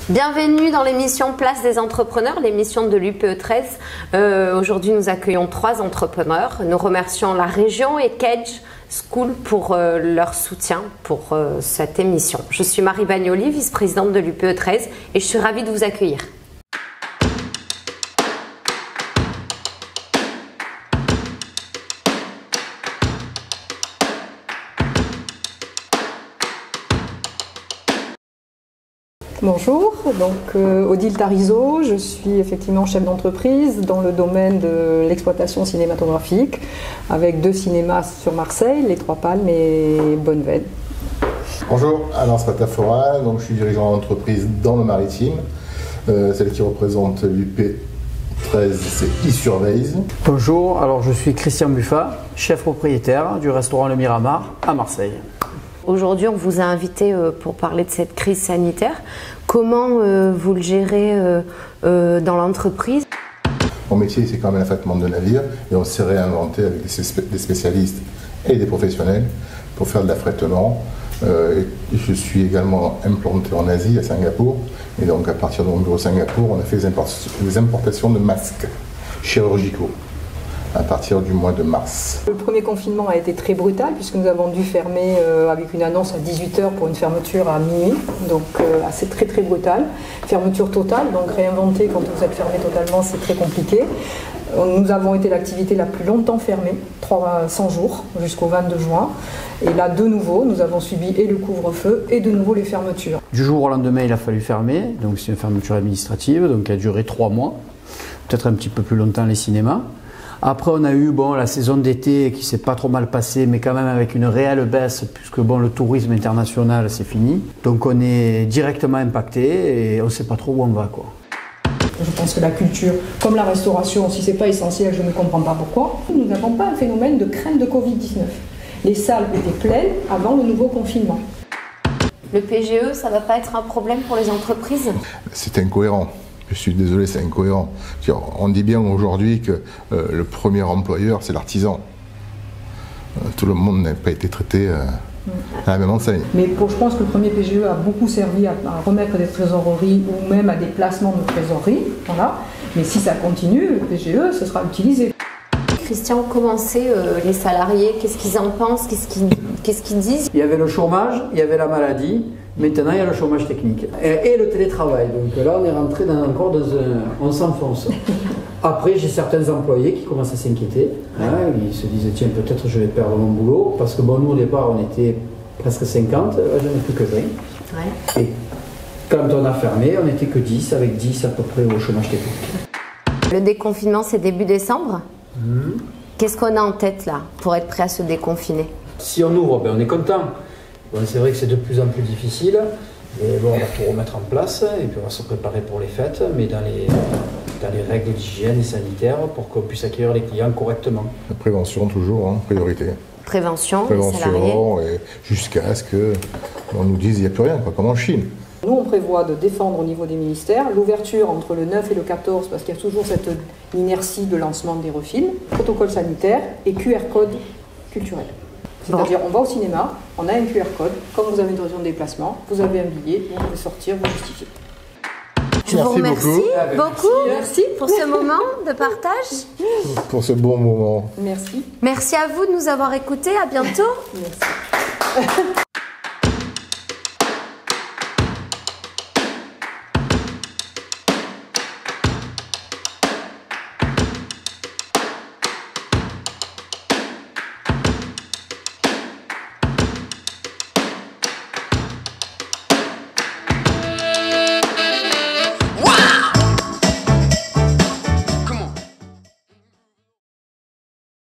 Bienvenue dans l'émission Place des entrepreneurs, l'émission de l'UPE 13. Aujourd'hui, nous accueillons 3 entrepreneurs. Nous remercions la région et Kedge School pour leur soutien pour cette émission. Je suis Marie Bagnoli, vice-présidente de l'UPE 13 et je suis ravie de vous accueillir. Bonjour, donc Odile Tarizo, je suis effectivement chef d'entreprise dans le domaine de l'exploitation cinématographique avec 2 cinémas sur Marseille, Les Trois Palmes et Bonneveine. Bonjour, Alain Spatafora, donc je suis dirigeant d'entreprise dans le maritime, celle qui représente l'UP 13, c'est e-Surveys. Bonjour, alors je suis Christian Buffat, chef propriétaire du restaurant Le Miramar à Marseille. Aujourd'hui, on vous a invité pour parler de cette crise sanitaire. Comment vous le gérez dans l'entreprise? Mon métier, c'est quand même l'affrètement de navires et on s'est réinventé avec des spécialistes et des professionnels pour faire de l'affrètement. Je suis également implanté en Asie, à Singapour. Et donc, à partir de mon bureau Singapour, on a fait des importations de masques chirurgicaux à partir du mois de mars. Le premier confinement a été très brutal puisque nous avons dû fermer avec une annonce à 18h pour une fermeture à minuit, donc assez très brutal. Fermeture totale, donc réinventer quand vous êtes fermé totalement, c'est très compliqué. Nous avons été l'activité la plus longtemps fermée, 300 jours jusqu'au 22 juin. Et là, de nouveau, nous avons subi et le couvre-feu et de nouveau les fermetures. Du jour au lendemain, il a fallu fermer, donc c'est une fermeture administrative, donc qui a duré 3 mois, peut-être un petit peu plus longtemps les cinémas. Après, on a eu la saison d'été qui s'est pas trop mal passée, mais quand même avec une réelle baisse, puisque le tourisme international, c'est fini. Donc on est directement impacté et on ne sait pas trop où on va, quoi. Je pense que la culture, comme la restauration, si ce n'est pas essentiel, je ne comprends pas pourquoi. Nous n'avons pas un phénomène de crainte de Covid-19. Les salles étaient pleines avant le nouveau confinement. Le PGE, ça ne va pas être un problème pour les entreprises? C'est incohérent. Je suis désolé, c'est incohérent. On dit bien aujourd'hui que le premier employeur, c'est l'artisan. Tout le monde n'a pas été traité à la même enseigne. Mais je pense que le premier PGE a beaucoup servi à remettre des trésoreries ou même à des placements de trésorerie. Voilà. Mais si ça continue, le PGE, ce sera utilisé. Christian, comment c'est les salariés? Qu'est-ce qu'ils en pensent? Qu'est-ce qu'ils disent? Il y avait le chômage, il y avait la maladie. Maintenant, il y a le chômage technique et le télétravail. Donc là, on est rentré encore dans on s'enfonce. Après, j'ai certains employés qui commencent à s'inquiéter. Ils se disent, tiens, peut-être je vais perdre mon boulot. Parce que nous, au départ, on était presque 50. J'en ai plus que 20. Ouais. Et quand on a fermé, on n'était que 10, avec 10 à peu près au chômage technique. Le déconfinement, c'est début décembre. Qu'est-ce qu'on a en tête là pour être prêt à se déconfiner? Si on ouvre, on est content. C'est vrai que c'est de plus en plus difficile, et on va tout remettre en place et puis on va se préparer pour les fêtes, mais dans les règles d'hygiène et sanitaires pour qu'on puisse accueillir les clients correctement. La prévention toujours, priorité. Prévention et jusqu'à ce qu'on nous dise qu'il n'y a plus rien, comme en Chine. Nous, on prévoit de défendre au niveau des ministères l'ouverture entre le 9 et le 14, parce qu'il y a toujours cette inertie de lancement des refilms, protocole sanitaire et QR code culturel. C'est-à-dire, on va au cinéma, on a un QR code, comme vous avez une autorisation de déplacement, vous avez un billet, vous pouvez sortir, vous justifier. Je vous remercie beaucoup. Merci pour ce moment de partage. Pour ce bon moment. Merci. Merci à vous de nous avoir écoutés. À bientôt. Merci.